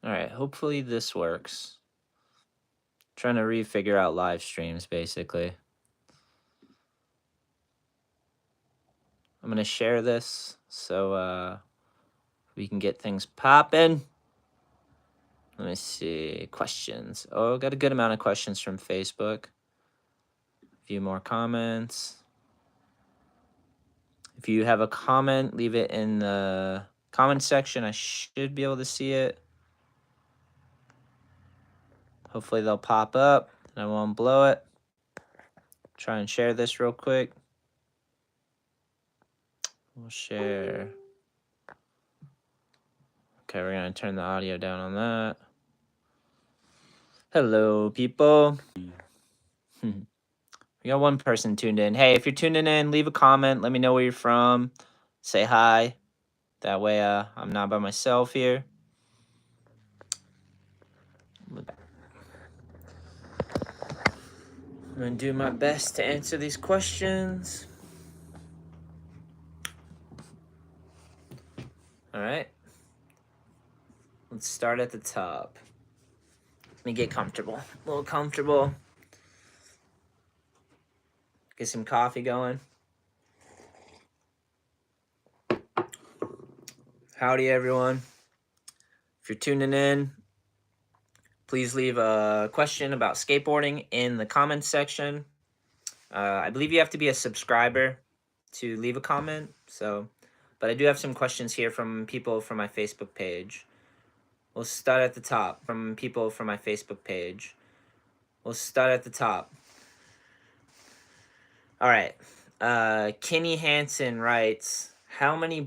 All right, hopefully this works. Trying to refigure out live streams, basically. I'm going to share this so we can get things popping. Let me see. Questions. Oh, got a good amount of questions from Facebook. A few more comments. If you have a comment, leave it in the comment section. I should be able to see it. Hopefully they'll pop up and I won't blow it. Try and share this real quick. We'll share. Okay, we're going to turn the audio down on that. Hello, people. We got one person tuned in. Hey, if you're tuning in, leave a comment. Let me know where you're from. Say hi. That way I'm not by myself here. I'm going to do my best to answer these questions. All right. Let's start at the top. Let me get comfortable. A little comfortable. Get some coffee going. Howdy, everyone. If you're tuning in, please leave a question about skateboarding in the comments section. I believe you have to be a subscriber to leave a comment. But I do have some questions here from people from my Facebook page. We'll start at the top. From people from my Facebook page. We'll start at the top. All right. Kenny Hansen writes, how many...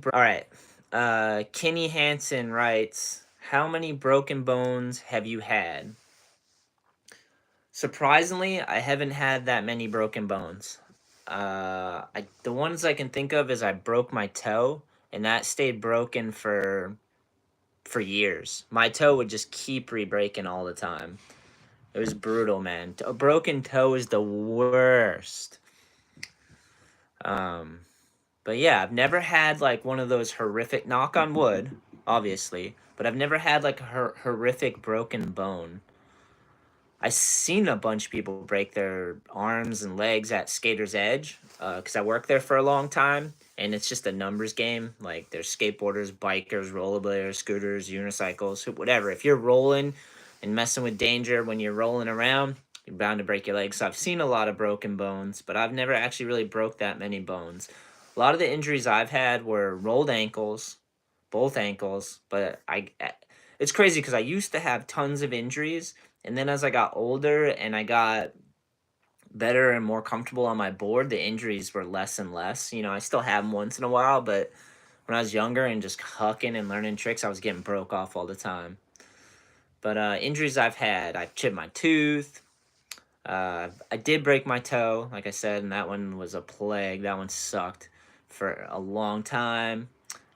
Kenny Hansen writes, how many broken bones have you had? Surprisingly, I haven't had that many broken bones. The ones I can think of is I broke my toe, and that stayed broken for years. My toe would just keep re-breaking all the time. It was brutal, man. A broken toe is the worst. But yeah, I've never had like one of those horrific, knock on wood, obviously, but I've never had like a horrific broken bone. I've seen a bunch of people break their arms and legs at Skater's Edge because I worked there for a long time, and it's just a numbers game. Like, there's skateboarders, bikers, rollerbladers, scooters, unicycles, whatever. If you're rolling and messing with danger when you're rolling around, you're bound to break your legs. So I've seen a lot of broken bones, but I've never actually really broke that many bones. A lot of the injuries I've had were rolled ankles, both ankles, but it's crazy because I used to have tons of injuries, and then as I got older and I got better and more comfortable on my board, the injuries were less and less. You know, I still have them once in a while, but when I was younger and just hucking and learning tricks, I was getting broke off all the time. But injuries I've had, I've chipped my tooth. I did break my toe, like I said, and that one was a plague. That one sucked for a long time.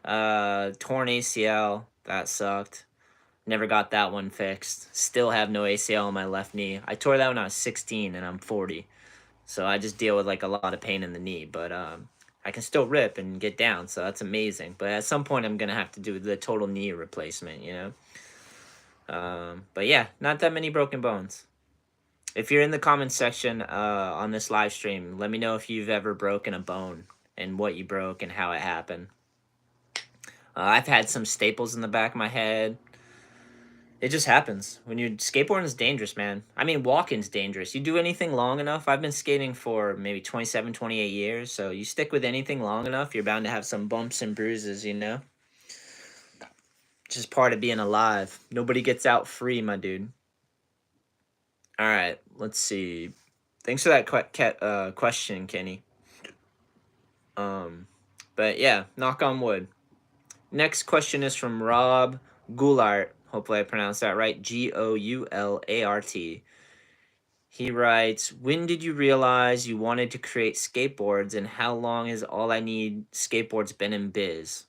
Torn ACL, that sucked. Never got that one fixed. Still have no ACL on my left knee. I tore that when I was 16 and I'm 40. So I just deal with like a lot of pain in the knee. But I can still rip and get down, so that's amazing. But at some point I'm going to have to do the total knee replacement, you know? But yeah, not that many broken bones. If you're in the comments section on this live stream, let me know if you've ever broken a bone and what you broke and how it happened. I've had some staples in the back of my head. It just happens. When you're skateboarding is dangerous, man. I mean, walking's dangerous. You do anything long enough. I've been skating for maybe 27, 28 years. So you stick with anything long enough, you're bound to have some bumps and bruises, you know? Just part of being alive. Nobody gets out free, my dude. All right, let's see. Thanks for that question, Kenny. But yeah, knock on wood. Next question is from Rob Goulart. Hopefully I pronounced that right. Goulart. He writes, when did you realize you wanted to create skateboards, and how long has ALLiNEEDSKATE been in biz?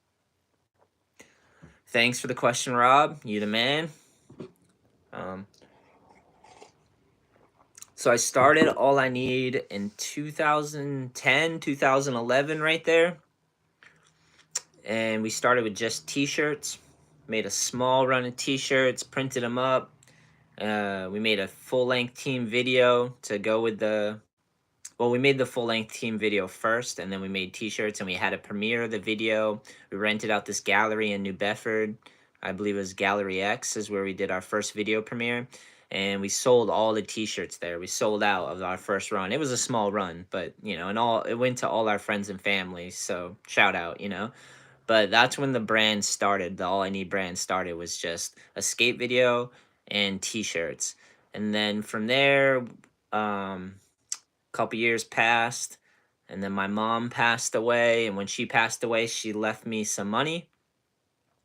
Thanks for the question, Rob. You the man. So I started ALLiNEED in 2010, 2011, right there. And we started with just t-shirts. made a small run of t-shirts, printed them up. We made a full-length team video to go with the... Well, we made the full-length team video first, and then we made t-shirts, and we had a premiere of the video. We rented out this gallery in New Bedford. I believe it was Gallery X is where we did our first video premiere. And we sold all the t-shirts there. We sold out of our first run. It was a small run, but, you know, and it went to all our friends and family. So shout out, you know. But that's when the brand started. The All I Need brand started, was just a skate video and t-shirts. And then from there, couple years passed, and then my mom passed away, and when she passed away, she left me some money,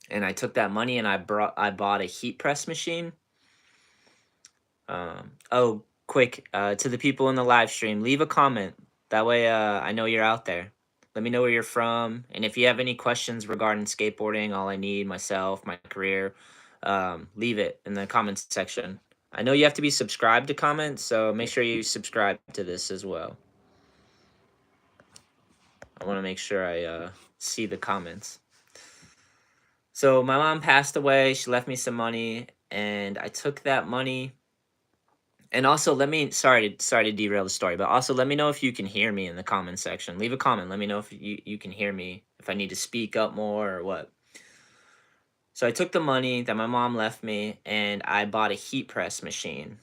and I took that money and I bought a heat press machine. Oh, quick, to the people in the live stream, leave a comment. That way I know you're out there. Let me know where you're from, and if you have any questions regarding skateboarding, All I Need, myself, my career, leave it in the comments section. I know you have to be subscribed to comment, so make sure you subscribe to this as well. I want to make sure I see the comments. So my mom passed away. She left me some money, and I took that money. And also, sorry to derail the story, but also let me know if you can hear me in the comment section. Leave a comment. Let me know if you can hear me, if I need to speak up more or what. So I took the money that my mom left me, and I bought a heat press machine.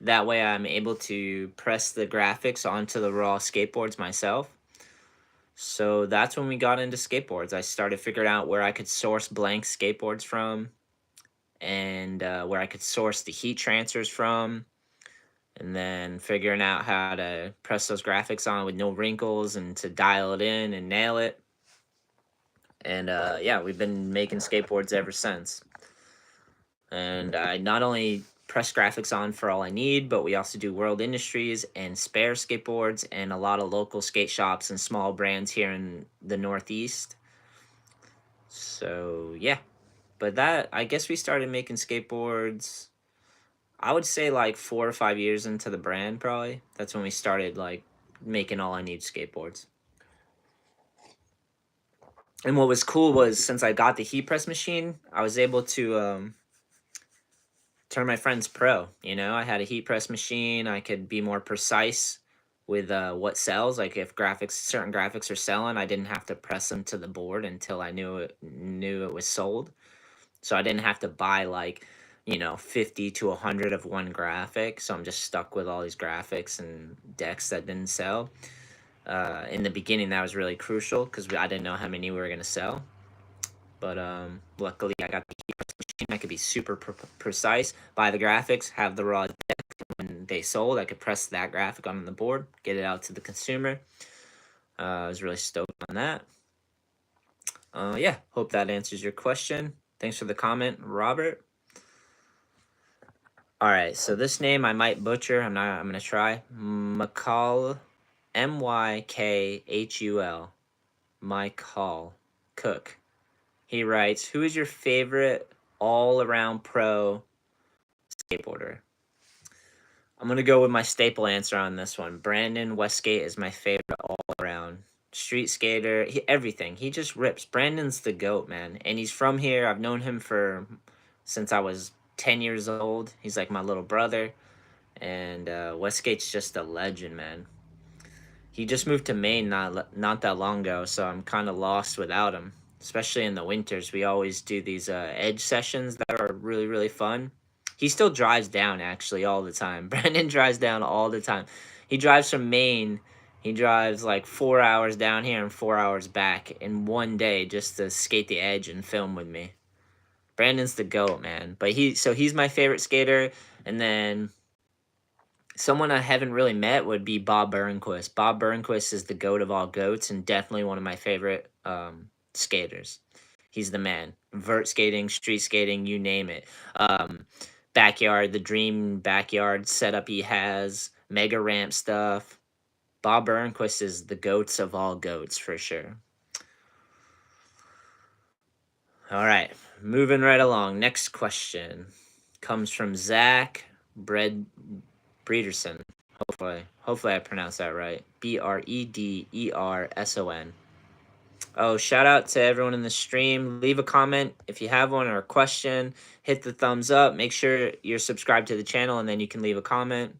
That way I'm able to press the graphics onto the raw skateboards myself. So that's when we got into skateboards. I started figuring out where I could source blank skateboards from, and where I could source the heat transfers from, and then figuring out how to press those graphics on with no wrinkles and to dial it in and nail it. And yeah, we've been making skateboards ever since. And I not only press graphics on for All I Need, but we also do World Industries and Spare Skateboards and a lot of local skate shops and small brands here in the Northeast. So yeah, but I guess we started making skateboards, I would say like 4 or 5 years into the brand, probably. That's when we started like making All I Need skateboards. And what was cool was, since I got the heat press machine, I was able to turn my friends pro. You know, I had a heat press machine. I could be more precise with what sells. Like if certain graphics are selling, I didn't have to press them to the board until I knew it was sold. So I didn't have to buy like, you know, 50 to 100 of one graphic. So I'm just stuck with all these graphics and decks that didn't sell. In the beginning, that was really crucial because I didn't know how many we were going to sell. But luckily, I got the heat press machine. I could be super precise, buy the graphics, have the raw deck. When they sold, I could press that graphic on the board, get it out to the consumer. I was really stoked on that. Yeah, hope that answers your question. Thanks for the comment, Robert. All right, so this name I might butcher. I'm gonna try. McCall, MYKHUL, Michael Cook. He writes, "Who is your favorite all-around pro skateboarder?" I'm gonna go with my staple answer on this one. Brandon Westgate is my favorite all-around street skater. Everything. He just rips. Brandon's the GOAT, man, and he's from here. I've known him since I was 10 years old. He's like my little brother, and Westgate's just a legend, man. He just moved to Maine not that long ago, so I'm kind of lost without him, especially in the winters. We always do these edge sessions that are really, really fun. He still drives down, actually, all the time. Brandon drives down all the time. He drives from Maine. He drives like 4 hours down here and 4 hours back in one day just to skate the edge and film with me. Brandon's the GOAT, man. But he's my favorite skater. And then someone I haven't really met would be Bob Burnquist. Bob Burnquist is the GOAT of all GOATs and definitely one of my favorite skaters. He's the man. Vert skating, street skating, you name it. Backyard, the dream backyard setup he has, mega ramp stuff. Bob Burnquist is the GOATs of all GOATs for sure. All right, moving right along. Next question comes from Zach Brederson. Hopefully I pronounced that right. Brederson. Oh, shout out to everyone in the stream. Leave a comment if you have one or a question. Hit the thumbs up. Make sure you're subscribed to the channel, and then you can leave a comment.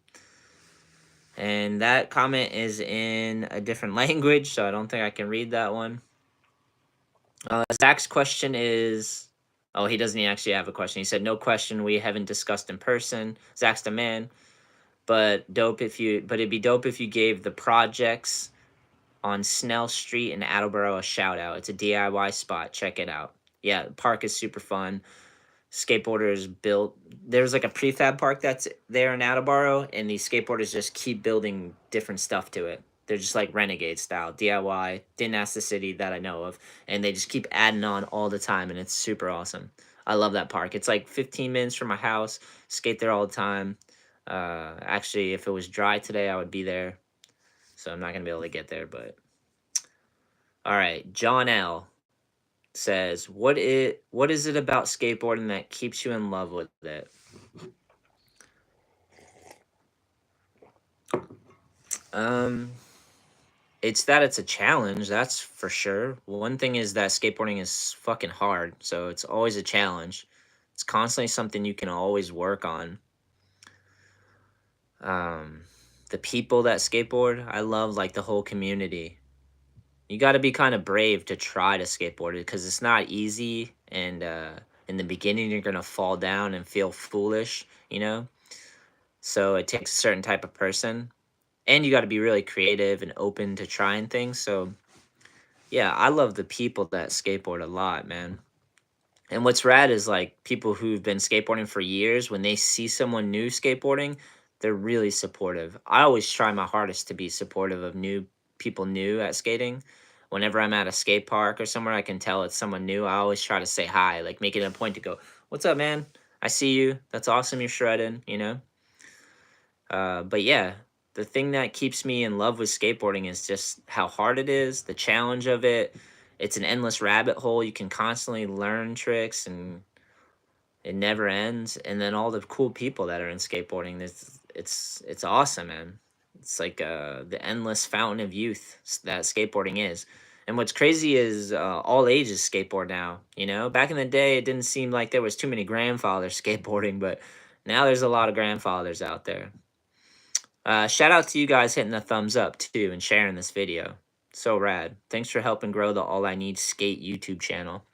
And that comment is in a different language, so I don't think I can read that one. Zach's question is, oh, he doesn't actually have a question. He said, no question we haven't discussed in person. Zach's the man. But it'd be dope if you gave the projects on Snell Street in Attleboro a shout out. It's a DIY spot. Check it out. Yeah, the park is super fun. Skateboarders built. There's like a prefab park that's there in Attleboro, and these skateboarders just keep building different stuff to it. They're just like renegade style, DIY. Didn't ask the city that I know of, and they just keep adding on all the time, and it's super awesome. I love that park. It's like 15 minutes from my house. Skate there all the time. Actually, if it was dry today, I would be there. So I'm not gonna be able to get there, but all right. John L says, what is it about skateboarding that keeps you in love with it? It's that it's a challenge, that's for sure. One thing is that skateboarding is fucking hard, so it's always a challenge. It's constantly something you can always work on. The people that skateboard, I love like the whole community. You got to be kind of brave to try to skateboard it because it's not easy, and in the beginning you're gonna fall down and feel foolish, you know. So it takes a certain type of person, and you got to be really creative and open to trying things. So yeah, I love the people that skateboard a lot, man. And what's rad is like people who've been skateboarding for years, when they see someone new skateboarding, they're really supportive. I always try my hardest to be supportive of new people new at skating. Whenever I'm at a skate park or somewhere I can tell it's someone new, I always try to say hi, like make it a point to go, "What's up, man? I see you. That's awesome you're shredding," you know? But yeah, the thing that keeps me in love with skateboarding is just how hard it is, the challenge of it. It's an endless rabbit hole. You can constantly learn tricks and it never ends. And then all the cool people that are in skateboarding, it's awesome, man. It's like the endless fountain of youth that skateboarding is. And what's crazy is all ages skateboard now. You know, back in the day, it didn't seem like there was too many grandfathers skateboarding, but now there's a lot of grandfathers out there. Shout out to you guys hitting the thumbs up too and sharing this video. So rad. Thanks for helping grow the All I Need Skate YouTube channel.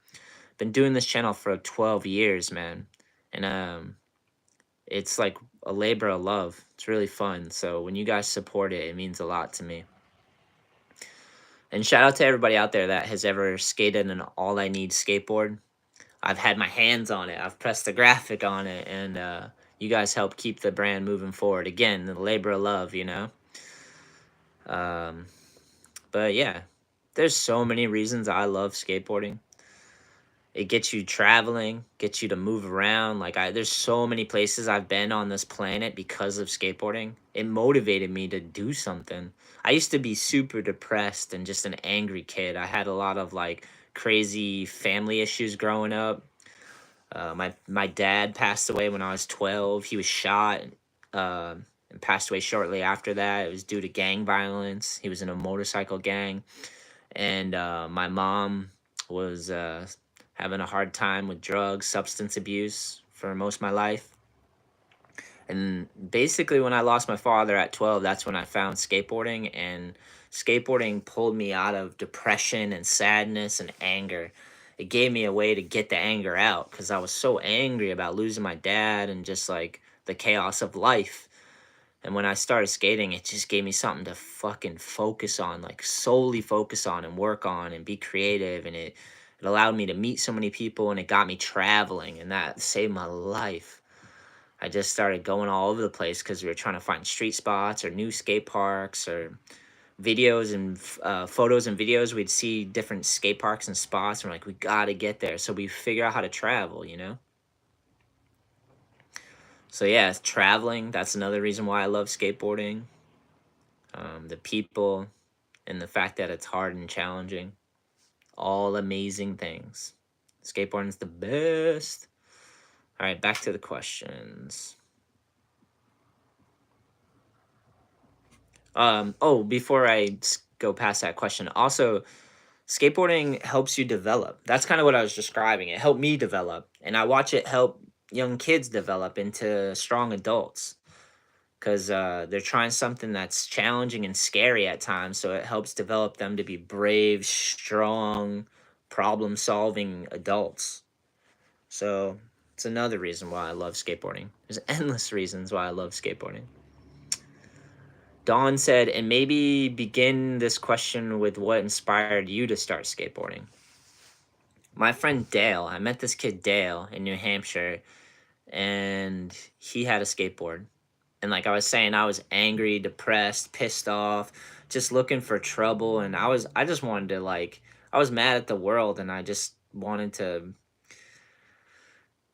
Been doing this channel for 12 years, man. And it's like a labor of love. It's really fun. So when you guys support it, it means a lot to me. And shout out to everybody out there that has ever skated an All I Need skateboard. I've had my hands on it. I've pressed the graphic on it, and you guys help keep the brand moving forward. Again, the labor of love, you know. But yeah, there's so many reasons I love skateboarding. It gets you traveling, gets you to move around. There's so many places I've been on this planet because of skateboarding. It motivated me to do something. I used to be super depressed and just an angry kid. I had a lot of like crazy family issues growing up. My dad passed away when I was 12. He was shot and passed away shortly after that. It was due to gang violence. He was in a motorcycle gang, and my mom was having a hard time with drugs, substance abuse for most of my life. And basically, when I lost my father at 12, that's when I found skateboarding, and skateboarding pulled me out of depression and sadness and anger. It gave me a way to get the anger out because I was so angry about losing my dad and just like the chaos of life. And when I started skating, it just gave me something to fucking focus on, like solely focus on and work on and be creative. And it allowed me to meet so many people, and it got me traveling, and that saved my life. I just started going all over the place because we were trying to find street spots or new skate parks or videos and photos and videos. We'd see different skate parks and spots, and we're like, we gotta get there. So we figure out how to travel, you know? So yeah, traveling, that's another reason why I love skateboarding. The people and the fact that it's hard and challenging. All amazing things. Skateboarding's the best. All right, back to the questions. Oh, before I go past that question, also, skateboarding helps you develop. That's kind of what I was describing. It helped me develop, and I watch it help young kids develop into strong adults because they're trying something that's challenging and scary at times. So it helps develop them to be brave, strong, problem solving adults. So it's another reason why I love skateboarding. There's endless reasons why I love skateboarding. Dawn said, and maybe begin this question with what inspired you to start skateboarding. My friend Dale, I met this kid Dale in New Hampshire, and he had a skateboard. And like I was saying, I was angry, depressed, pissed off, just looking for trouble. And I just wanted to I was mad at the world, and I just wanted to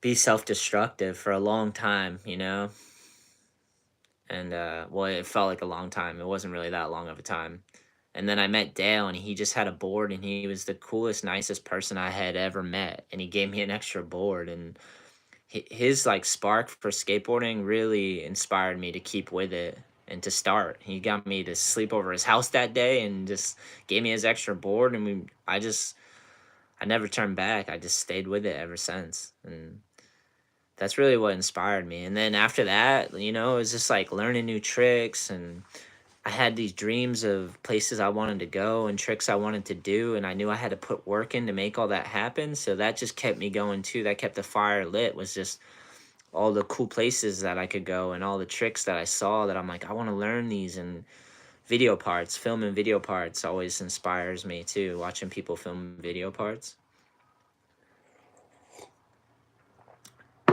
be self-destructive for a long time, you know? And well, it felt like a long time. It wasn't really that long of a time. And then I met Dale, and he just had a board, and he was the coolest, nicest person I had ever met. And he gave me an extra board, and his like spark for skateboarding really inspired me to keep with it and to start. He got me to sleep over his house that day and just gave me his extra board, and I never turned back. I just stayed with it ever since. And that's really what inspired me. And then after that, you know, it was just like learning new tricks, and I had these dreams of places I wanted to go and tricks I wanted to do, and I knew I had to put work in to make all that happen. So that just kept me going too. That kept the fire lit, was just all the cool places that I could go and all the tricks that I saw that I'm like, I want to learn these. And video parts, film and video parts always inspires me too, watching people film video parts.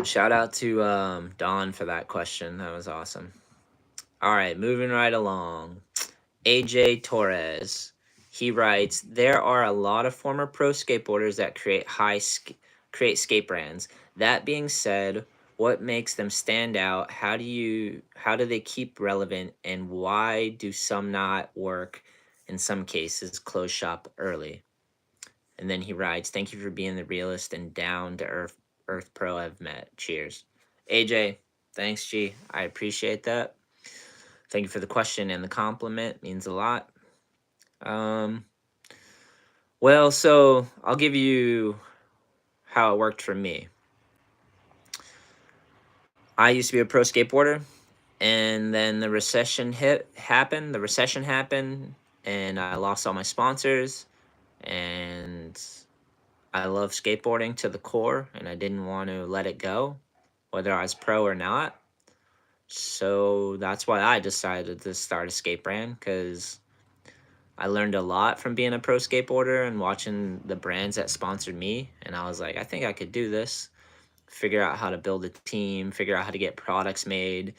Shout out to Don for that question. That was awesome. All right, moving right along. AJ Torres. He writes, there are a lot of former pro skateboarders that create skate brands. That being said, what makes them stand out? How do they keep relevant, and why do some not work, in some cases close shop early? And then he writes, thank you for being the realist and down to earth pro I've met. Cheers. AJ, thanks, G. I appreciate that. Thank you for the question and the compliment. Means a lot. Well, so I'll give you how it worked for me. I used to be a pro skateboarder, and then the recession happened. The recession happened, and I lost all my sponsors, and I love skateboarding to the core, and I didn't want to let it go, whether I was pro or not. So that's why I decided to start a skate brand, because I learned a lot from being a pro skateboarder and watching the brands that sponsored me. And I was like, I think I could do this. Figure out how to build a team, figure out how to get products made.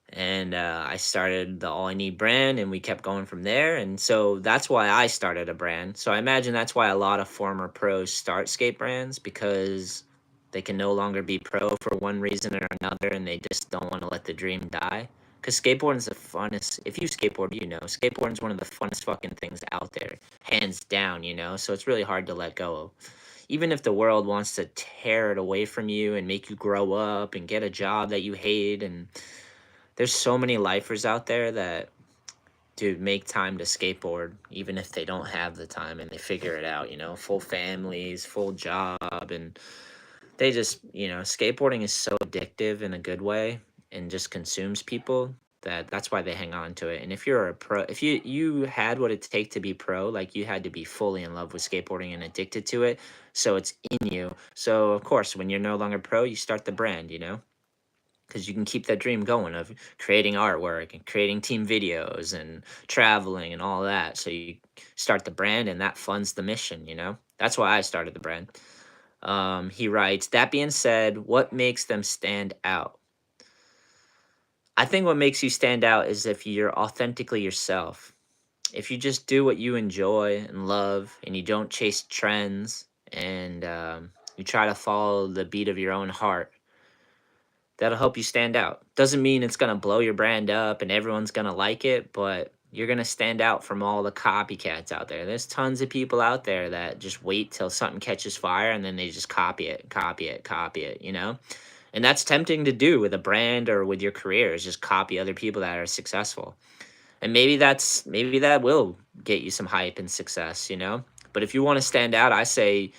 And I started the All I Need brand, and we kept going from there. And so that's why I started a brand. So I imagine that's why a lot of former pros start skate brands, because they can no longer be pro for one reason or another, and they just don't want to let the dream die. Because skateboarding is the funnest. If you skateboard, you know, skateboarding is one of the funnest fucking things out there, hands down, you know? So it's really hard to let go of. Even if the world wants to tear it away from you and make you grow up and get a job that you hate, and there's so many lifers out there that, dude, make time to skateboard, even if they don't have the time and they figure it out, you know, full families, full job, and they just, you know, skateboarding is so addictive in a good way and just consumes people that's why they hang on to it. And if you're a pro, if you had what it takes to be pro, like you had to be fully in love with skateboarding and addicted to it, so it's in you. So of course, when you're no longer pro, you start the brand, you know, because you can keep that dream going of creating artwork and creating team videos and traveling and all that. So you start the brand, and that funds the mission, you know. That's why I started the brand. He writes, that being said, what makes them stand out? I think what makes you stand out is if you're authentically yourself. If you just do what you enjoy and love, and you don't chase trends, and you try to follow the beat of your own heart, that'll help you stand out. Doesn't mean it's going to blow your brand up and everyone's going to like it, but you're going to stand out from all the copycats out there. There's tons of people out there that just wait till something catches fire and then they just copy it, you know? And that's tempting to do with a brand or with your career, is just copy other people that are successful. And maybe that will get you some hype and success, you know? But if you want to stand out, I say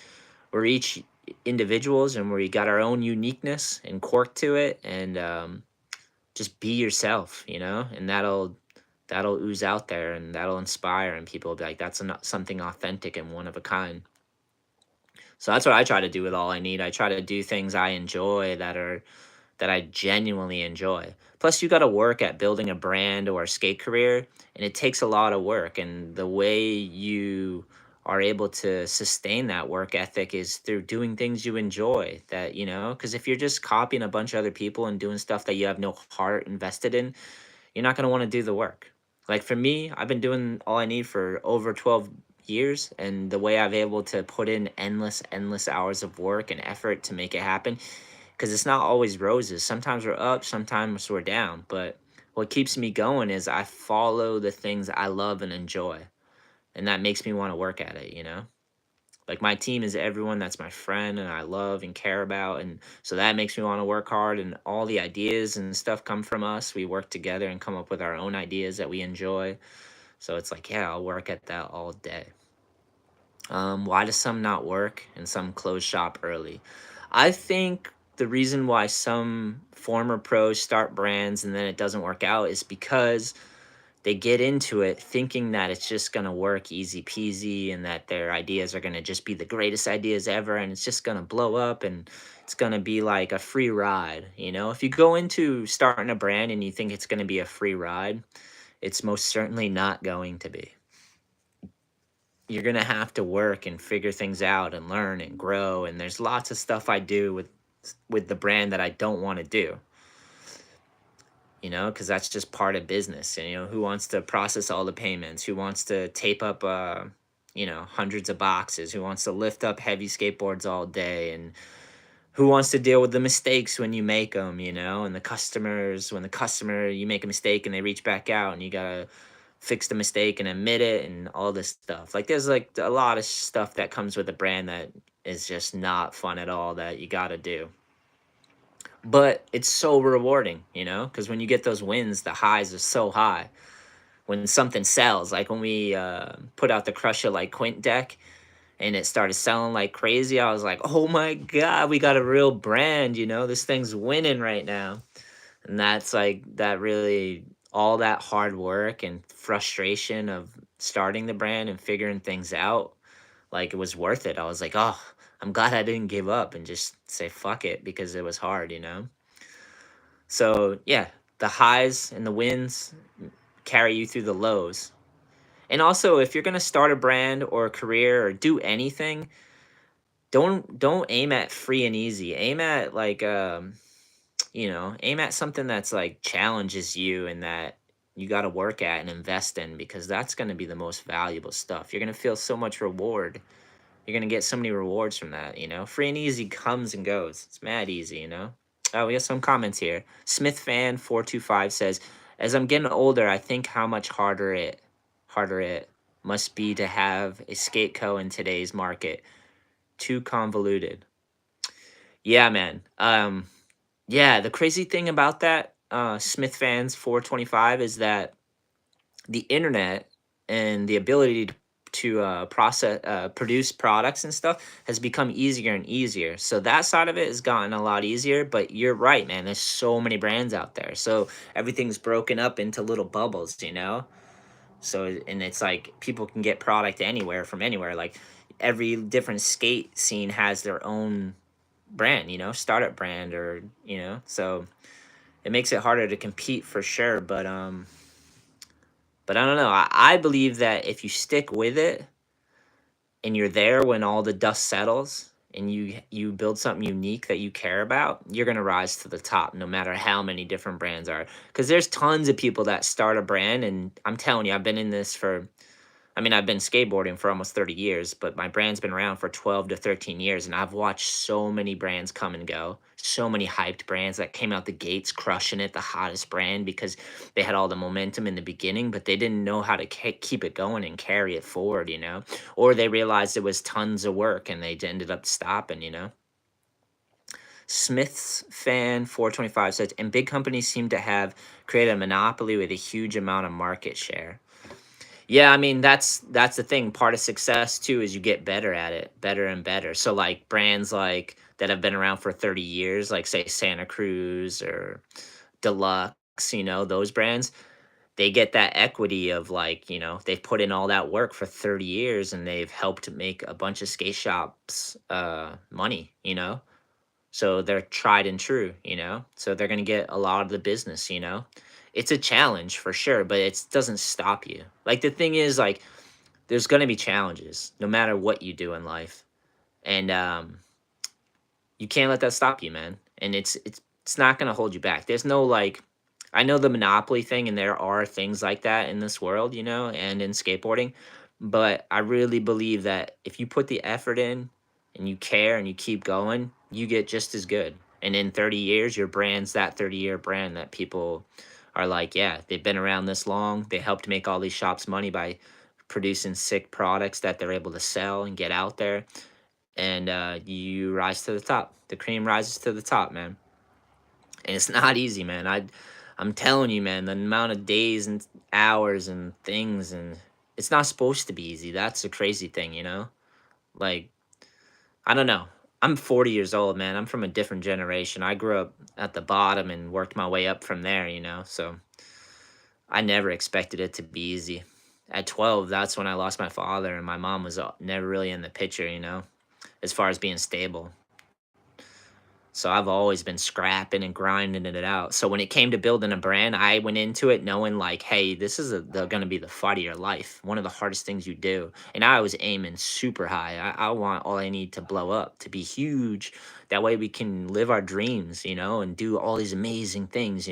we're each individuals and we got our own uniqueness and quirk to it, and just be yourself, you know, and that'll ooze out there and that'll inspire, and people will be like, that's something authentic and one of a kind. So that's what I try to do with All I Need. I try to do things I enjoy that I genuinely enjoy. Plus, you got to work at building a brand or a skate career, and it takes a lot of work. And the way you are able to sustain that work ethic is through doing things you enjoy. That, you know, because if you're just copying a bunch of other people and doing stuff that you have no heart invested in, you're not going to want to do the work. Like for me, I've been doing All I Need for over 12 years, and the way I've able to put in endless hours of work and effort to make it happen, because it's not always roses. Sometimes we're up, sometimes we're down. But what keeps me going is I follow the things I love and enjoy. And that makes me want to work at it, you know? Like my team is everyone that's my friend and I love and care about. And so that makes me want to work hard. And all the ideas and stuff come from us. We work together and come up with our own ideas that we enjoy. So it's like, yeah, I'll work at that all day. Why does some not work and some close shop early? I think the reason why some former pros start brands and then it doesn't work out is because they get into it thinking that it's just going to work easy peasy and that their ideas are going to just be the greatest ideas ever and it's just going to blow up and it's going to be like a free ride. You know, if you go into starting a brand and you think it's going to be a free ride, it's most certainly not going to be. You're going to have to work and figure things out and learn and grow, and there's lots of stuff I do with the brand that I don't want to do, you know, because that's just part of business. And you know, who wants to process all the payments, who wants to tape up you know, hundreds of boxes, who wants to lift up heavy skateboards all day, and who wants to deal with the mistakes when you make them, you know, and the customers, when the customer, you make a mistake and they reach back out and you gotta fix the mistake and admit it and all this stuff. Like there's like a lot of stuff that comes with a brand that is just not fun at all that you got to do. But it's so rewarding, you know, because when you get those wins, the highs are so high. When something sells, like when we put out the Crusher like Quint deck and it started selling like crazy, I was like, oh my God, we got a real brand, you know, this thing's winning right now. And that's like, that really, all that hard work and frustration of starting the brand and figuring things out, like it was worth it. I was like, oh, I'm glad I didn't give up and just say fuck it because it was hard, you know? So yeah, the highs and the wins carry you through the lows. And also, if you're gonna start a brand or a career or do anything, don't aim at free and easy. Aim at like you know, aim at something that's like challenges you and that you got to work at and invest in, because that's going to be the most valuable stuff. You're going to feel so much reward. You're going to get so many rewards from that, you know. Free and easy comes and goes. It's mad easy, you know. Oh, we have some comments here. Smith fan 425 says, "As I'm getting older, I think how much harder it must be to have a skate co in today's market. Too convoluted." Yeah, man. Yeah, the crazy thing about that, Smith fans 425, is that the internet and the ability to produce products and stuff has become easier and easier. So that side of it has gotten a lot easier. But you're right, man. There's so many brands out there, so everything's broken up into little bubbles, you know. So and it's like people can get product anywhere from anywhere. Like every different skate scene has their own brand, you know, startup brand, or you know, so it makes it harder to compete for sure. But I don't know. I believe that if you stick with it and you're there when all the dust settles and you build something unique that you care about, you're gonna rise to the top no matter how many different brands are. Because there's tons of people that start a brand, and I'm telling you, I've been in this for, I mean, I've been skateboarding for almost 30 years, but my brand's been around for 12 to 13 years, and I've watched so many brands come and go. So many hyped brands that came out the gates crushing it, the hottest brand, because they had all the momentum in the beginning, but they didn't know how to keep it going and carry it forward, you know? Or they realized it was tons of work and they ended up stopping, you know? Smith's fan 425 says, and big companies seem to have created a monopoly with a huge amount of market share. Yeah, I mean that's the thing. Part of success too is you get better at it, better and better. So like brands like that have been around for 30 years, like say Santa Cruz or Deluxe, those brands, they get that equity of like, they've put in all that work for 30 years and they've helped make a bunch of skate shops money. So they're tried and true, so they're going to get a lot of the business. It's a challenge for sure, but it doesn't stop you. Like the thing is, like, there's going to be challenges no matter what you do in life. And you can't let that stop you, man. And it's not going to hold you back. There's no like, I know the monopoly thing, and there are things like that in this world, and in skateboarding. But I really believe that if you put the effort in and you care and you keep going, you get just as good. And in 30 years, your brand's that 30-year brand that people are like, yeah, they've been around this long. They helped make all these shops money by producing sick products that they're able to sell and get out there. And you rise to the top. The cream rises to the top, man. And it's not easy, man. I'm telling you, man, the amount of days and hours and things, and it's not supposed to be easy. That's the crazy thing. Like, I don't know. I'm 40 years old, man. I'm from a different generation. I grew up at the bottom and worked my way up from there. So I never expected it to be easy. At 12, that's when I lost my father, and my mom was never really in the picture, as far as being stable. So I've always been scrapping and grinding it out. So when it came to building a brand, I went into it knowing like, hey, this is going to be the fight of your life. One of the hardest things you do. And I was aiming super high. I want all I need to blow up, to be huge. That way we can live our dreams, and do all these amazing things.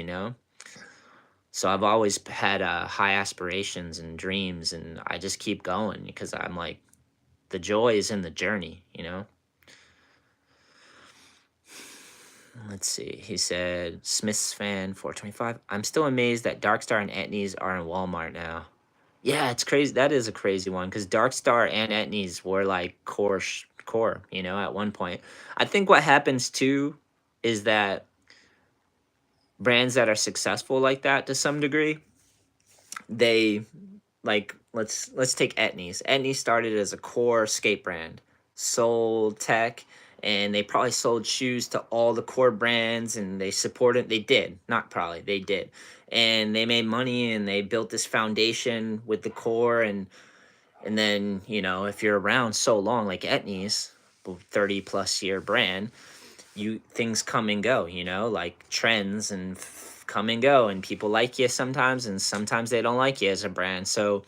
So I've always had high aspirations and dreams, and I just keep going because I'm like, the joy is in the journey. Let's see. He said, Smith's fan 425. I'm still amazed that Darkstar and Etnies are in Walmart now. Yeah, it's crazy. That is a crazy one because Darkstar and Etnies were like core, at one point. I think what happens too is that brands that are successful like that to some degree, they like let's take Etnies. Etnies started as a core skate brand, sold tech, and they probably sold shoes to all the core brands, and they supported. They did not probably they did, and they made money, and they built this foundation with the core, and then if you're around so long like Etnies, 30 plus year brand, you things come and go, like trends and come and go, and people like you sometimes and sometimes they don't like you as a brand. So,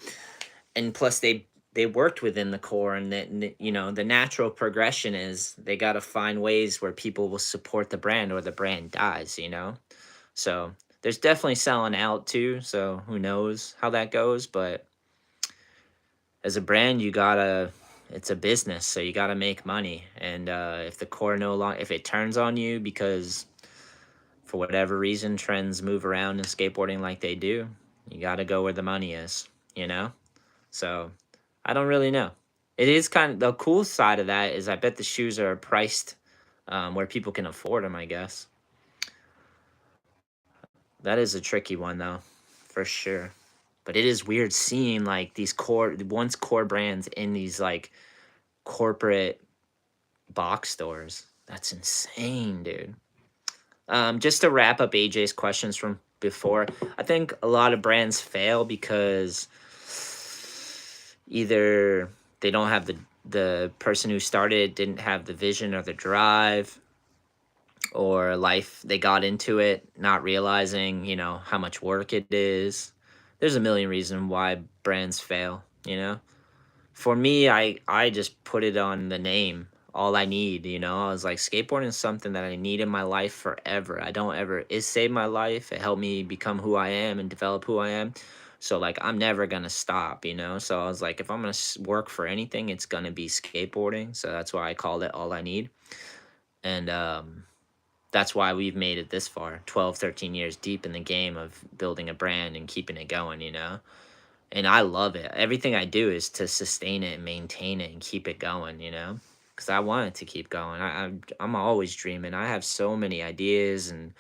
and plus they worked within the core, and the natural progression is they got to find ways where people will support the brand or the brand dies. So there's definitely selling out too, so who knows how that goes, but as a brand you gotta, it's a business, so you gotta make money. And if the core no longer, if it turns on you because for whatever reason trends move around in skateboarding like they do, you gotta go where the money is. So I don't really know. It is kind of the cool side of that is I bet the shoes are priced where people can afford them, I guess. That is a tricky one though, for sure. But it is weird seeing like these once core brands in these like corporate box stores. That's insane, dude. Just to wrap up AJ's questions from before, I think a lot of brands fail because either they don't have the person who started didn't have the vision or the drive, or life they got into it not realizing how much work it is. There's a million reasons why brands fail. For me, I just put it on the name. All I need. I was like, skateboarding is something that I need in my life forever. I don't ever. It saved my life. It helped me become who I am and develop who I am. So like, I'm never gonna stop. So I was like, if I'm gonna work for anything, it's gonna be skateboarding. So that's why I called it All I Need. And that's why we've made it this far, 12, 13 years deep in the game of building a brand and keeping it going. And I love it. Everything I do is to sustain it and maintain it and keep it going. Because I want it to keep going. I'm always dreaming. I have so many ideas, and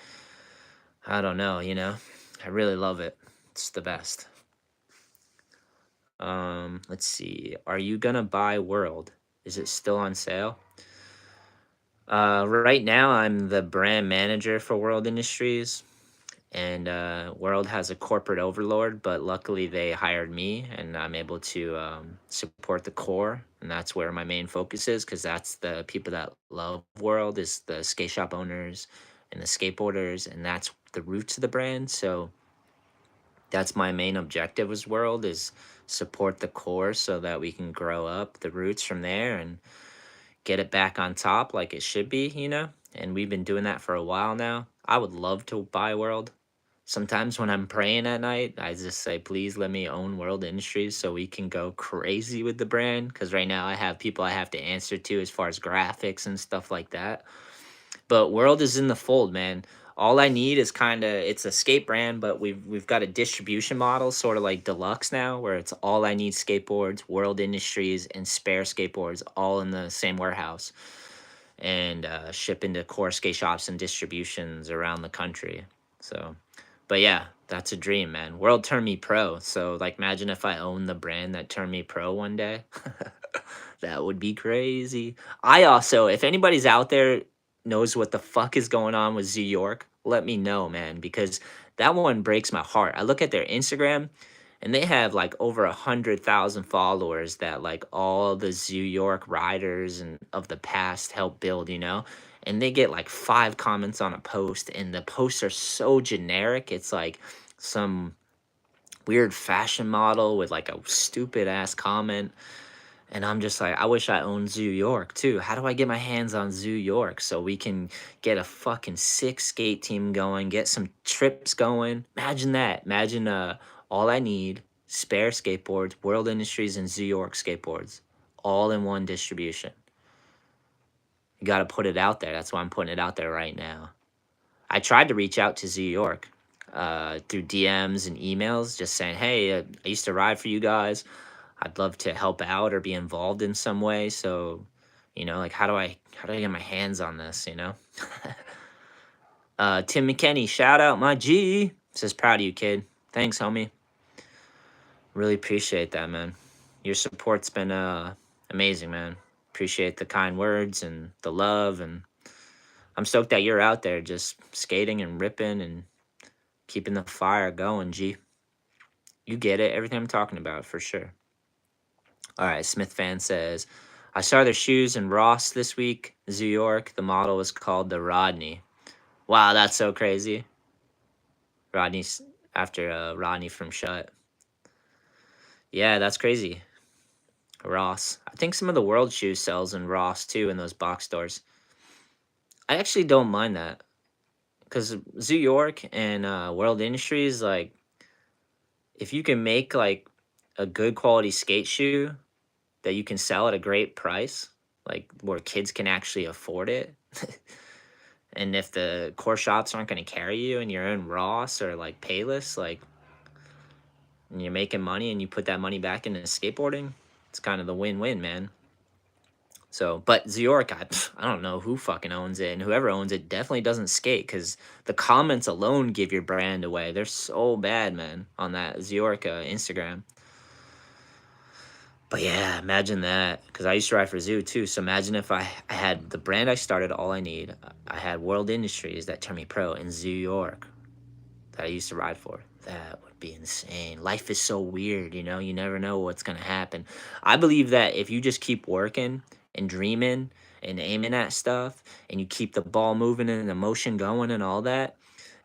I don't know. I really love it. It's the best. Let's see. Are you gonna buy World? Is it still on sale? Right now, I'm the brand manager for World Industries, and World has a corporate overlord, but luckily they hired me, and I'm able to support the core, and that's where my main focus is, because that's the people that love World is the skate shop owners and the skateboarders, and that's the roots of the brand. So that's my main objective as World is support the core so that we can grow up the roots from there and get it back on top like it should be, you know? And we've been doing that for a while now. I would love to buy World. Sometimes when I'm praying at night, I just say, please let me own World Industries so we can go crazy with the brand. Because right now I have people I have to answer to as far as graphics and stuff like that. But World is in the fold, man. All I need is kind of it's a skate brand, but we've got a distribution model, sort of like Deluxe now, where it's All I Need Skateboards, World Industries, and Spare Skateboards all in the same warehouse, and ship into core skate shops and distributions around the country. So, but yeah, that's a dream, man. World turned me pro. So like, imagine if I owned the brand that turned me pro one day. That would be crazy. I also, if anybody's out there knows what the fuck is going on with Zoo York, let me know, man, because that one breaks my heart. I look at their Instagram and they have like over 100,000 followers that like all the Zoo York riders and of the past help build, you know? And they get like 5 comments on a post, and the posts are so generic. It's like some weird fashion model with like a stupid ass comment, and I'm just like, I wish I owned Zoo York too. How do I get my hands on Zoo York so we can get a fucking sick skate team going, get some trips going? Imagine that. Imagine All I Need, Spare Skateboards, World Industries, and Zoo York Skateboards, all in one distribution. You got to put it out there. That's why I'm putting it out there right now. I tried to reach out to Zoo York through DMs and emails, just saying, hey, I used to ride for you guys. I'd love to help out or be involved in some way. So, like how do I get my hands on this, Tim McKenney, shout out my G. Says proud of you, kid. Thanks, homie. Really appreciate that, man. Your support's been amazing, man. Appreciate the kind words and the love, and I'm stoked that you're out there just skating and ripping and keeping the fire going, G. You get it. Everything I'm talking about, for sure. All right, Smith fan says, I saw their shoes in Ross this week, New York. The model was called the Rodney. Wow, that's so crazy. Rodney's after Rodney from Shut. Yeah, that's crazy. Ross. I think some of the World shoes sells in Ross too in those box stores. I actually don't mind that because Zoo York and World Industries, like, if you can make like a good quality skate shoe that you can sell at a great price, like where kids can actually afford it. And if the core shops aren't going to carry you and you're in Ross or like Payless, like, and you're making money and you put that money back into skateboarding, it's kind of the win-win, man. So, but Ziork, I don't know who fucking owns it, and whoever owns it definitely doesn't skate because the comments alone give your brand away. They're so bad, man, on that Ziork Instagram. But yeah, imagine that, because I used to ride for Zoo too. So imagine if I had the brand I started, All I Need. I had World Industries that turned me pro, and Zoo York that I used to ride for. That would be insane. Life is so weird, you know? You never know what's going to happen. I believe that if you just keep working and dreaming and aiming at stuff, and you keep the ball moving and the motion going and all that,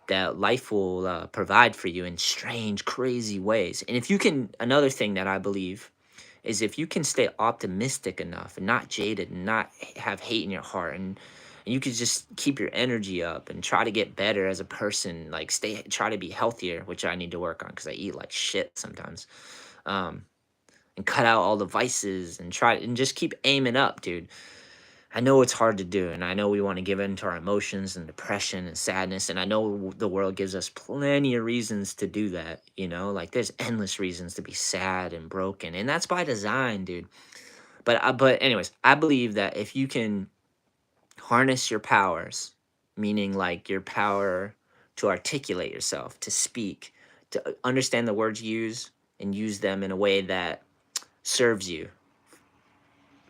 that life will provide for you in strange, crazy ways. And if you can, another thing that I believe is if you can stay optimistic enough and not jaded and not have hate in your heart, and you could just keep your energy up and try to get better as a person, like try to be healthier, which I need to work on because I eat like shit sometimes, and cut out all the vices and try and just keep aiming up, dude. I know it's hard to do, and I know we want to give in to our emotions and depression and sadness, and I know the world gives us plenty of reasons to do that, like there's endless reasons to be sad and broken, and that's by design, dude. But anyways, I believe that if you can harness your powers, meaning like your power to articulate yourself, to speak, to understand the words you use, and use them in a way that serves you,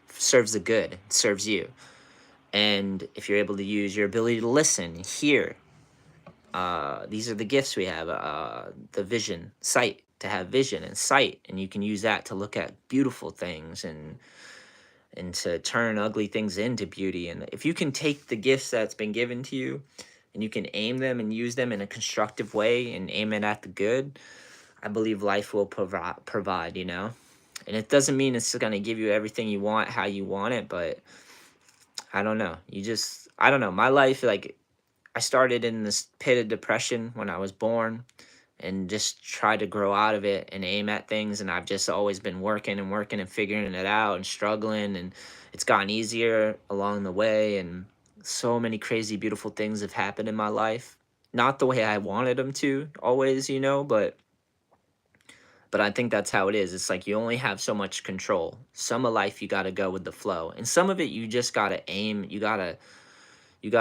serves the good, serves you. And if you're able to use your ability to listen, hear, these are the gifts we have. The vision, sight, to have vision and sight, and you can use that to look at beautiful things and to turn ugly things into beauty. And if you can take the gifts that's been given to you and you can aim them and use them in a constructive way and aim it at the good, I believe life will provide, you know? And it doesn't mean it's going to give you everything you want, how you want it, but I don't know. I don't know. My life, like, I started in this pit of depression when I was born and just tried to grow out of it and aim at things. And I've just always been working and working and figuring it out and struggling. And it's gotten easier along the way. And so many crazy, beautiful things have happened in my life. Not the way I wanted them to always, you know, but I think that's how it is. It's like you only have so much control. Some of life you got to go with the flow, and some of it you just got to aim. You got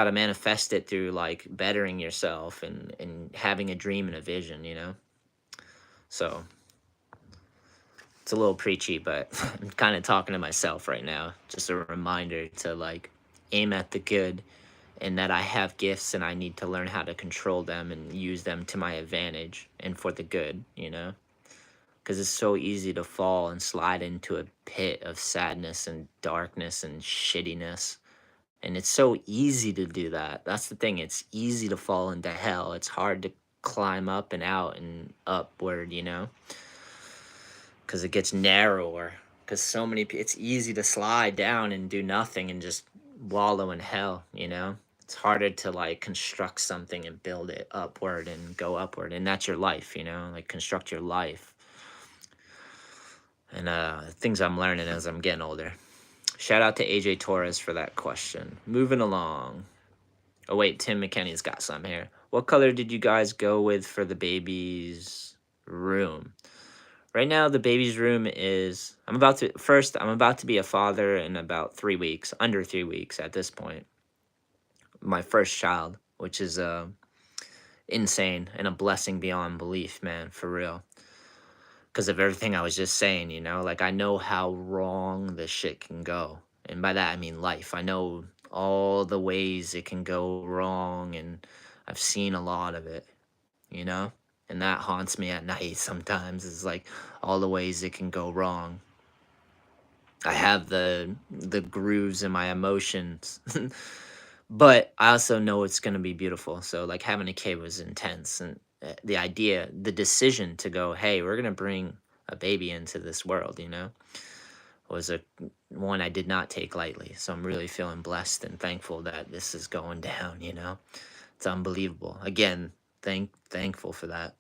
to manifest it through like bettering yourself and having a dream and a vision, you know? So it's a little preachy, but I'm kind of talking to myself right now. Just a reminder to like aim at the good, and that I have gifts and I need to learn how to control them and use them to my advantage and for the good, you know? Because it's so easy to fall and slide into a pit of sadness and darkness and shittiness. And it's so easy to do that. That's the thing. It's easy to fall into hell. It's hard to climb up and out and upward, you know? Because it gets narrower. Because it's easy to slide down and do nothing and just wallow in hell, you know? It's harder to like construct something and build it upward and go upward. And that's your life, you know? Like construct your life. And things I'm learning as I'm getting older. Shout out to AJ Torres for that question. Moving along. Oh, wait, Tim McKinney's got some here. What color did you guys go with for the baby's room? Right now, the baby's room is... I'm about to be a father in about 3 weeks, under 3 weeks at this point. My first child, which is insane and a blessing beyond belief, man, for real. Because of everything I was just saying, you know? Like, I know how wrong this shit can go. And by that, I mean life. I know all the ways it can go wrong, and I've seen a lot of it, you know? And that haunts me at night sometimes, is like all the ways it can go wrong. I have the grooves in my emotions, but I also know it's going to be beautiful. So, like, having a kid was intense. And the decision to go, hey, we're going to bring a baby into this world, you know, was one I did not take lightly. So I'm really feeling blessed and thankful that this is going down, you know. It's unbelievable. Again, thankful for that.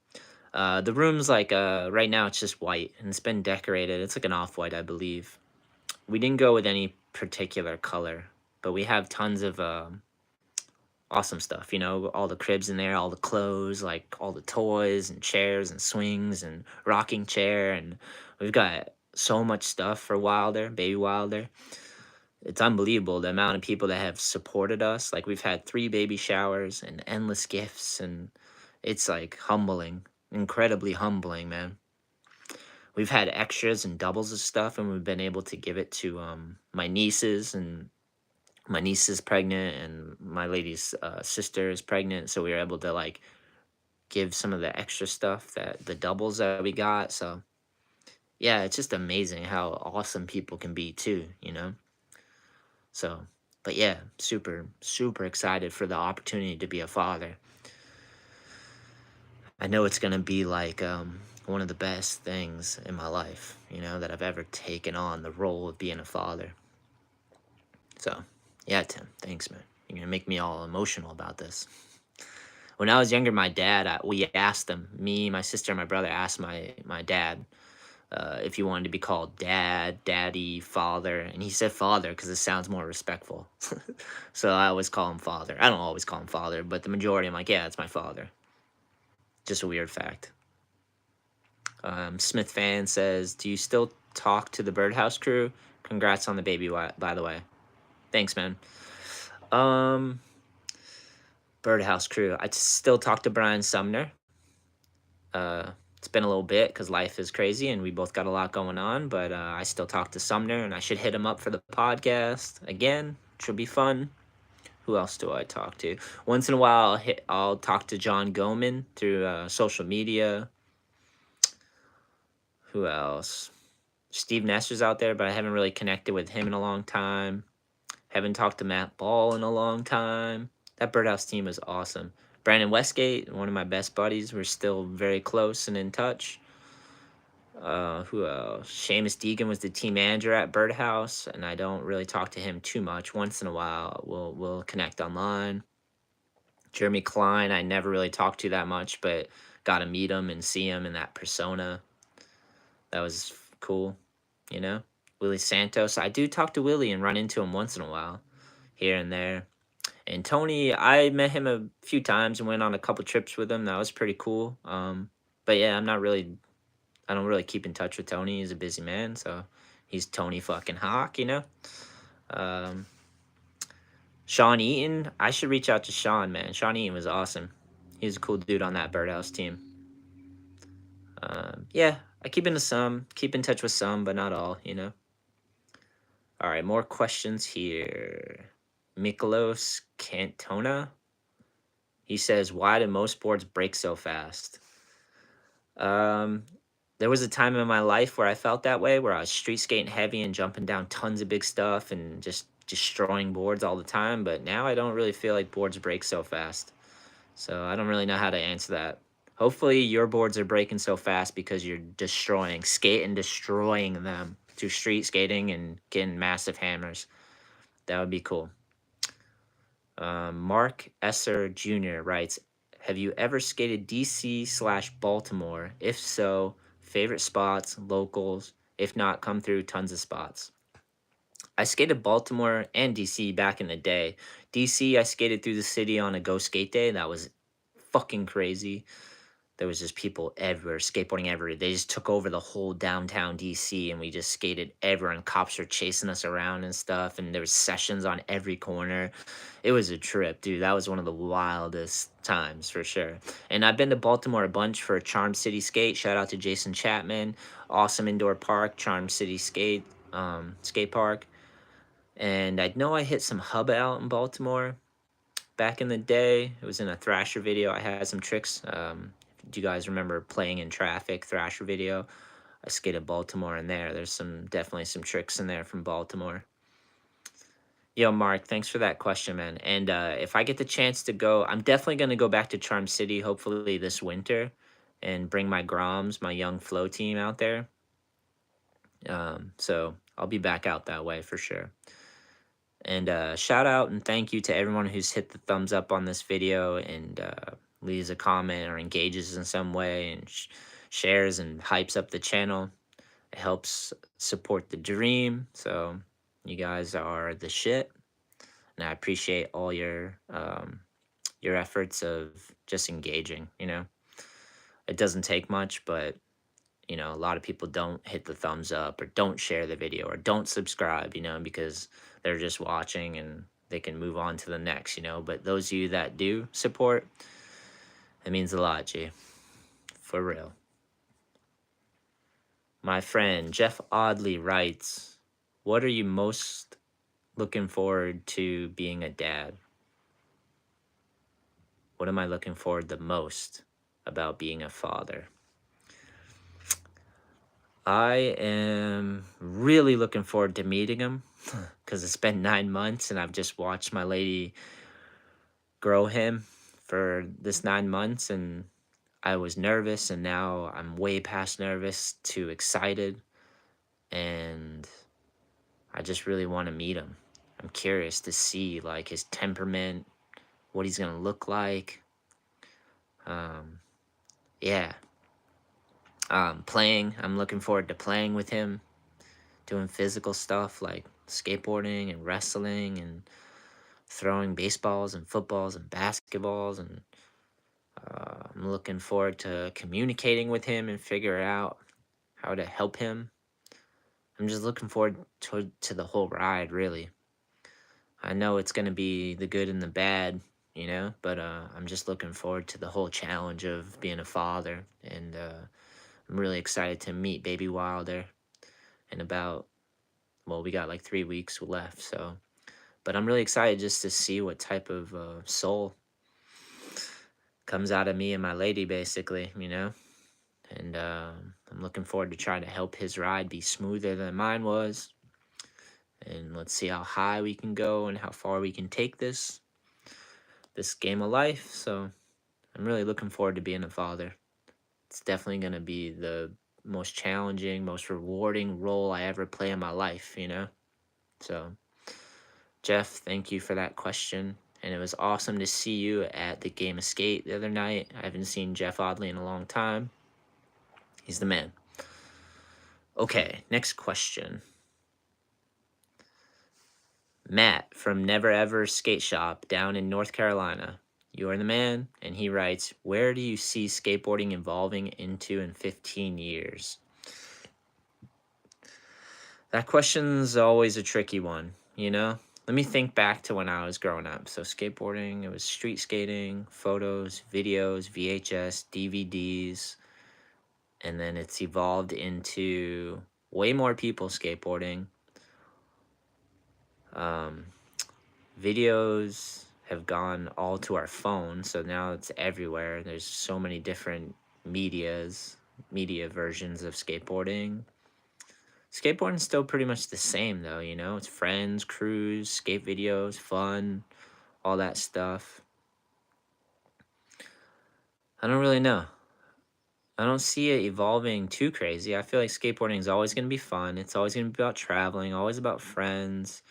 The room's like, right now it's just white, and it's been decorated. It's like an off-white, I believe. We didn't go with any particular color, but we have tons of awesome stuff, you know, all the cribs in there, all the clothes, like all the toys and chairs and swings and rocking chair, and we've got so much stuff for Baby Wilder. It's unbelievable the amount of people that have supported us. Like, we've had 3 baby showers and endless gifts, and it's like humbling, incredibly humbling, man. We've had extras and doubles of stuff, and we've been able to give it to my nieces, and my niece is pregnant, and my lady's sister is pregnant, so we were able to like give some of the extra stuff, that the doubles that we got. So yeah, it's just amazing how awesome people can be too, you know. So, but yeah, super excited for the opportunity to be a father. I know it's gonna be like one of the best things in my life, you know, that I've ever taken on, the role of being a father. So yeah, Tim, thanks, man. You're gonna make me all emotional about this. When I was younger, my dad, we asked him, me, my sister, and my brother asked my dad if he wanted to be called dad, daddy, father, and he said father because it sounds more respectful. So I always call him father. I don't always call him father, but the majority, I'm like, yeah, it's my father. Just a weird fact. Smith Fan says, do you still talk to the Birdhouse crew? Congrats on the baby, by the way. Thanks, man. Birdhouse crew. I still talk to Brian Sumner. It's been a little bit because life is crazy and we both got a lot going on, but I still talk to Sumner and I should hit him up for the podcast again. Should be fun. Who else do I talk to? Once in a while, I'll talk to John Goman through social media. Who else? Steve Nestor's out there, but I haven't really connected with him in a long time. Haven't talked to Matt Ball in a long time. That Birdhouse team is awesome. Brandon Westgate, one of my best buddies. We're still very close and in touch. Who else? Seamus Deegan was the team manager at Birdhouse, and I don't really talk to him too much. Once in a while, we'll connect online. Jeremy Klein, I never really talked to that much, but got to meet him and see him in that persona. That was cool, you know? Willie Santos, I do talk to Willie and run into him once in a while, here and there. And Tony, I met him a few times and went on a couple trips with him. That was pretty cool. But yeah, I don't really keep in touch with Tony. He's a busy man, so he's Tony fucking Hawk, you know? Um, Sean Eaton, I should reach out to Sean, man. Sean Eaton was awesome. He was a cool dude on that Birdhouse team. Yeah, I keep in touch with some, but not all, you know? All right, more questions here. Mikolos Cantona. He says, why do most boards break so fast? There was a time in my life where I felt that way, where I was street skating heavy and jumping down tons of big stuff and just destroying boards all the time. But now I don't really feel like boards break so fast. So I don't really know how to answer that. Hopefully your boards are breaking so fast because you're destroying them through street skating and getting massive hammers. That would be cool. Mark Esser Jr. writes, have you ever skated DC/Baltimore? If so, favorite spots, locals. If not, come through tons of spots. I skated Baltimore and DC back in the day. DC, I skated through the city on a Go Skate Day. That was fucking crazy. There was just people everywhere, skateboarding everywhere. They just took over the whole downtown DC and we just skated everywhere and cops were chasing us around and stuff. And there was sessions on every corner. It was a trip, dude. That was one of the wildest times for sure. And I've been to Baltimore a bunch for Charm City Skate. Shout out to Jason Chapman. Awesome indoor park, Charm City skate park. And I know I hit some hub out in Baltimore back in the day. It was in a Thrasher video. I had some tricks. Do you guys remember Playing in Traffic, Thrasher video? I skated Baltimore in there. There's definitely some tricks in there from Baltimore. Yo, Mark, thanks for that question, man. And if I get the chance to go, I'm definitely going to go back to Charm City, hopefully this winter, and bring my Groms, my young flow team out there. So I'll be back out that way for sure. And shout out and thank you to everyone who's hit the thumbs up on this video and leaves a comment or engages in some way and shares and hypes up the channel. It helps support the dream. So you guys are the shit. And I appreciate all your efforts of just engaging, you know. It doesn't take much, but you know, a lot of people don't hit the thumbs up or don't share the video or don't subscribe, you know, because they're just watching and they can move on to the next, you know. But those of you that do support, it means a lot, G. For real. My friend Jeff Audley writes, what are you most looking forward to being a dad? What am I looking forward the most about being a father? I am really looking forward to meeting him because it's been 9 months and I've just watched my lady grow him for this 9 months, and I was nervous and now I'm way past nervous to excited, and I just really want to meet him. I'm curious to see like his temperament, what he's gonna look like. Yeah. I'm looking forward to playing with him, doing physical stuff like skateboarding and wrestling and throwing baseballs and footballs and basketballs, and I'm looking forward to communicating with him and figure out how to help him. I'm just looking forward to the whole ride, really. I know it's going to be the good and the bad, you know. But I'm just looking forward to the whole challenge of being a father, and I'm really excited to meet baby Wilder in about, well, we got like 3 weeks left, so. But I'm really excited just to see what type of soul comes out of me and my lady, basically, you know. And I'm looking forward to trying to help his ride be smoother than mine was. And let's see how high we can go and how far we can take this game of life. So I'm really looking forward to being a father. It's definitely going to be the most challenging, most rewarding role I ever play in my life, you know? So, Jeff, thank you for that question. And it was awesome to see you at the game of skate the other night. I haven't seen Jeff Audley in a long time. He's the man. Okay, next question. Matt from Never Ever Skate Shop down in North Carolina. You are the man. And he writes, where do you see skateboarding evolving into in 15 years? That question's always a tricky one, you know? Let me think back to when I was growing up. So skateboarding, it was street skating, photos, videos, VHS, DVDs, and then it's evolved into way more people skateboarding. Um, Videos have gone all to our phone, so now it's everywhere. There's so many different media versions of skateboarding. Skateboarding's still pretty much the same though, you know? It's friends, crews, skate videos, fun, all that stuff. I don't really know. I don't see it evolving too crazy. I feel like skateboarding is always going to be fun. It's always going to be about traveling, always about friends.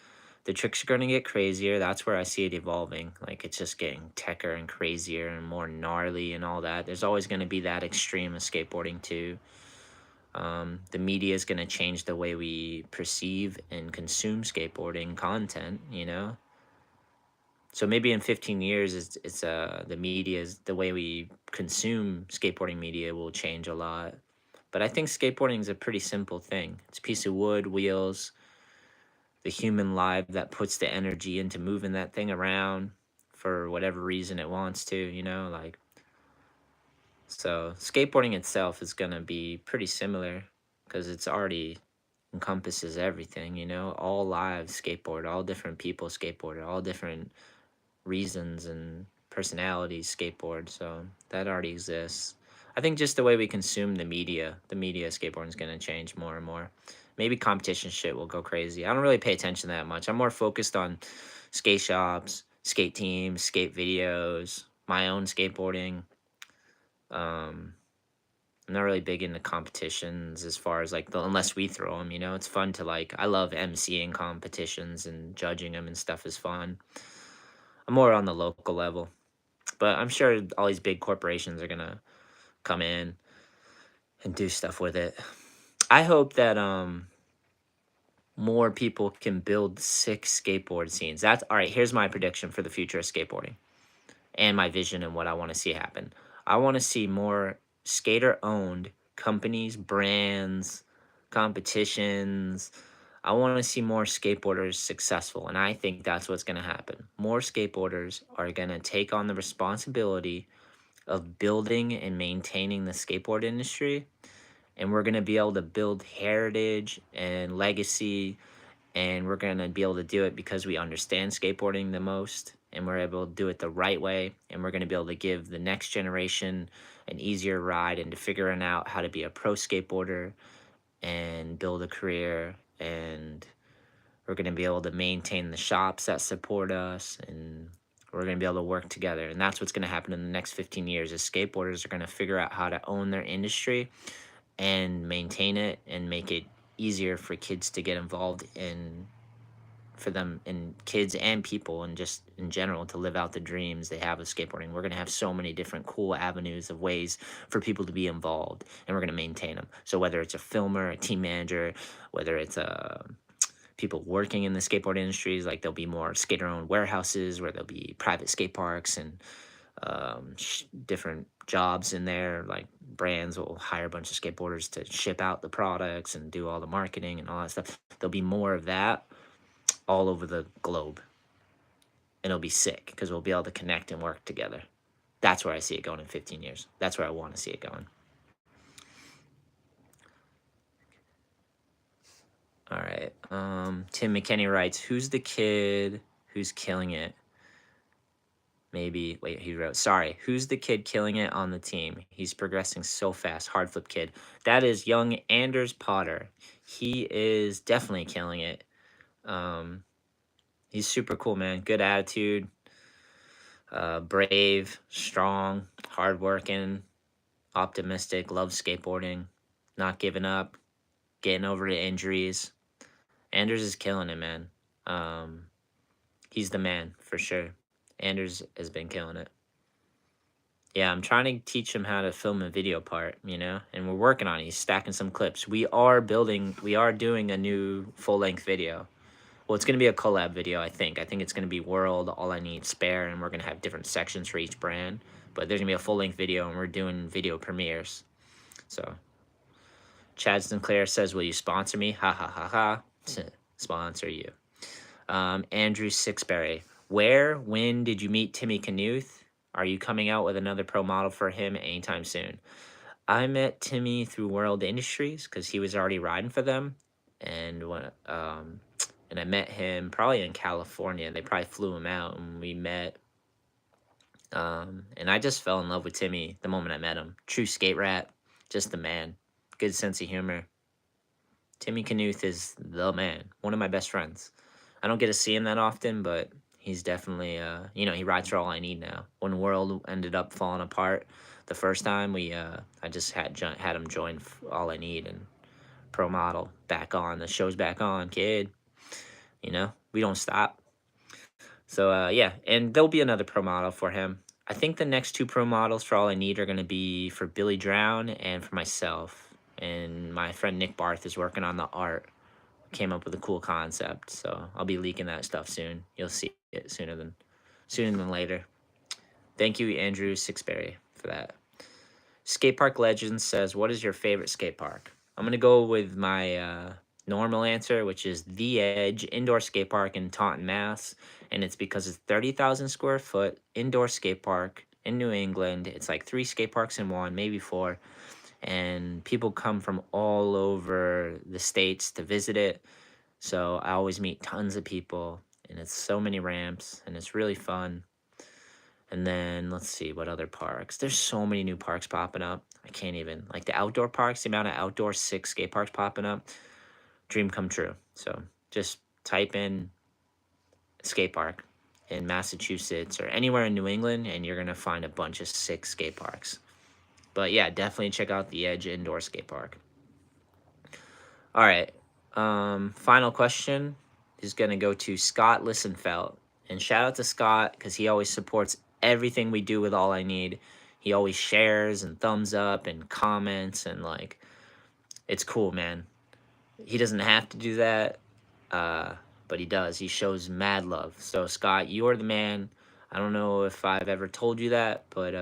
The tricks are going to get crazier. That's where I see it evolving. Like it's just getting techer and crazier and more gnarly and all that. There's always going to be that extreme of skateboarding too. The media is going to change the way we perceive and consume skateboarding content, you know? So maybe in 15 years, it's the media's the way we consume skateboarding media will change a lot. But I think skateboarding is a pretty simple thing. It's a piece of wood, wheels, the human live that puts the energy into moving that thing around for whatever reason it wants to, you know, like. So skateboarding itself is gonna be pretty similar because it's already encompasses everything, you know, all lives skateboard, all different people skateboard, all different reasons and personalities skateboard. So that already exists. I think just the way we consume the media skateboarding is going to change more and more. Maybe competition shit will go crazy. I don't really pay attention that much. I'm more focused on skate shops, skate teams, skate videos, my own skateboarding. um I'm not really big into competitions as far as like unless we throw them, you know. It's fun to like, I love emceeing competitions and judging them and stuff is fun. I'm more on the local level, but I'm sure all these big corporations are gonna come in and do stuff with it. I hope that more people can build sick skateboard scenes. That's all right. Here's my prediction for the future of skateboarding and my vision and what I want to see happen. I want to see more skater owned companies, brands, competitions. I want to see more skateboarders successful. And I think that's what's going to happen. More skateboarders are going to take on the responsibility of building and maintaining the skateboard industry. And we're going to be able to build heritage and legacy. And we're going to be able to do it because we understand skateboarding the most. And we're able to do it the right way. And we're going to be able to give the next generation an easier ride into figuring out how to be a pro skateboarder and build a career. And we're going to be able to maintain the shops that support us, and we're going to be able to work together. And that's what's going to happen in the next 15 years is skateboarders are going to figure out how to own their industry and maintain it and make it easier for kids to get involved in, for them and kids and people and just in general to live out the dreams they have of skateboarding. We're going to have so many different cool avenues of ways for people to be involved, and we're going to maintain them. So whether it's a filmer, a team manager, whether it's a people working in the skateboard industries, like there'll be more skater-owned warehouses where there'll be private skate parks and different jobs in there. Like brands will hire a bunch of skateboarders to ship out the products and do all the marketing and all that stuff. There'll be more of that all over the globe. and it'll be sick because we'll be able to connect and work together. That's where I see it going in 15 years. That's where I want to see it going. All right. Tim McKinney writes, who's the kid who's killing it? Maybe, wait, he wrote, sorry, who's the kid killing it on the team? He's progressing so fast. Hard flip kid. That is young Anders Potter. He is definitely killing it. He's super cool, man. Good attitude. Brave, strong, hardworking, optimistic, loves skateboarding, not giving up, getting over the injuries. Anders is killing it, man. He's the man for sure. Anders has been killing it. Yeah, I'm trying to teach him how to film a video part, and we're working on it. He's stacking some clips. We are doing a new full-length video. Well, it's going to be a collab video, I think. I think it's going to be World, All I Need, Spare, and we're going to have different sections for each brand. But there's going to be a full-length video, and we're doing video premieres. So, Chad Sinclair says, will you sponsor me? Ha, ha, ha, ha. Sponsor you. Andrew Sixberry. When did you meet Timmy Knuth? Are you coming out with another pro model for him anytime soon? I met Timmy through World Industries because he was already riding for them. And I met him probably in California. They probably flew him out, and we met. And I just fell in love with Timmy the moment I met him. True skate rat, just the man. Good sense of humor. Timmy Knuth is the man. One of my best friends. I don't get to see him that often, but he's definitely, he rides for All I Need now. When World ended up falling apart the first time, I just had him join All I Need and pro model back on. The show's back on, kid. We don't stop. So, yeah, and there'll be another pro model for him. I think the next 2 pro models for All I Need are going to be for Billy Drown and for myself. And my friend Nick Barth is working on the art. Came up with a cool concept, so I'll be leaking that stuff soon. You'll see it sooner than later. Thank you, Andrew Sixberry, for that. Skate Park Legends says, what is your favorite skate park? I'm going to go with my normal answer, which is The Edge Indoor Skate Park in Taunton, Mass. And it's because it's 30,000 square foot indoor skate park in New England. It's like 3 skate parks in one, maybe 4. And people come from all over the states to visit it. So I always meet tons of people, and it's so many ramps, and it's really fun. And then let's see what other parks. There's so many new parks popping up. I can't even, like the outdoor parks, the amount of outdoor 6 skate parks popping up, dream come true. So just type in skate park in Massachusetts or anywhere in New England, and you're going to find a bunch of 6 skate parks. But yeah, definitely check out the Edge Indoor Skate Park. All right. Final question is going to go to Scott Lissenfeld. And shout out to Scott because he always supports everything we do with All I Need. He always shares and thumbs up and comments, and it's cool, man. He doesn't have to do that, but he does. He shows mad love. So Scott, you are the man. I don't know if I've ever told you that, but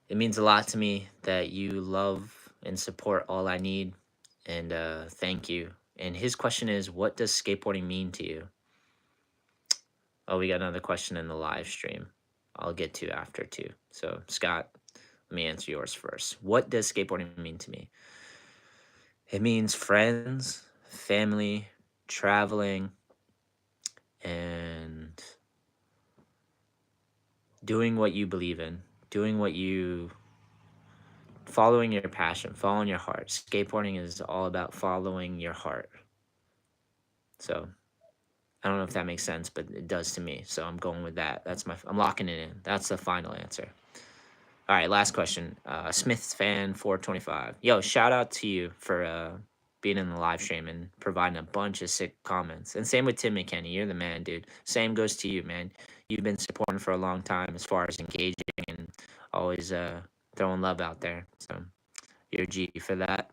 it means a lot to me that you love and support All I Need, and thank you. And his question is, what does skateboarding mean to you? Oh, we got another question in the live stream I'll get to after too. So Scott, let me answer yours first. What does skateboarding mean to me? It means friends, family, traveling, and doing what you believe in, following your passion, following your heart. Skateboarding is all about following your heart. So I don't know if that makes sense, but it does to me. So I'm going with that. I'm locking it in. That's the final answer. All right, last question. Smith's fan 425. Yo, shout out to you for being in the live stream and providing a bunch of sick comments. And same with Tim McKinney. You're the man, dude. Same goes to you, man. You've been supporting for a long time as far as engaging and always throwing love out there. So you're a G for that.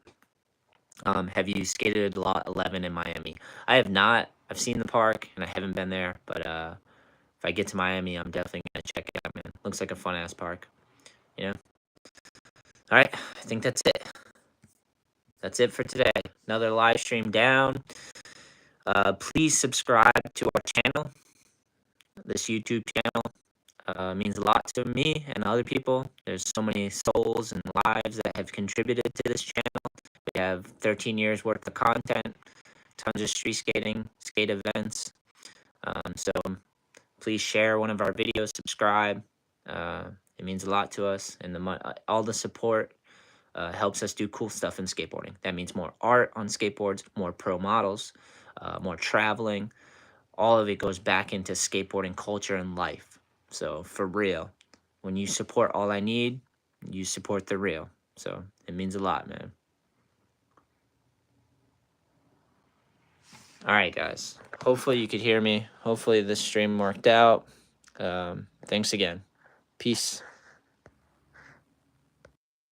Have you skated Lot 11 in Miami? I have not. I've seen the park and I haven't been there, but if I get to Miami, I'm definitely gonna check it out, man. Looks like a fun ass park. All right, I think that's it. That's it for today. Another live stream down. Please subscribe to our channel. this YouTube channel. Means a lot to me and other people. There's so many souls and lives that have contributed to this channel. We have 13 years worth of content, tons of street skating, skate events. So please share one of our videos, subscribe. It means a lot to us, and all the support helps us do cool stuff in skateboarding. That means more art on skateboards, more pro models, more traveling. All of it goes back into skateboarding culture and life. So for real, when you support All I Need, you support the real. So it means a lot, man. All right, guys. Hopefully you could hear me. Hopefully this stream worked out. Thanks again. Peace.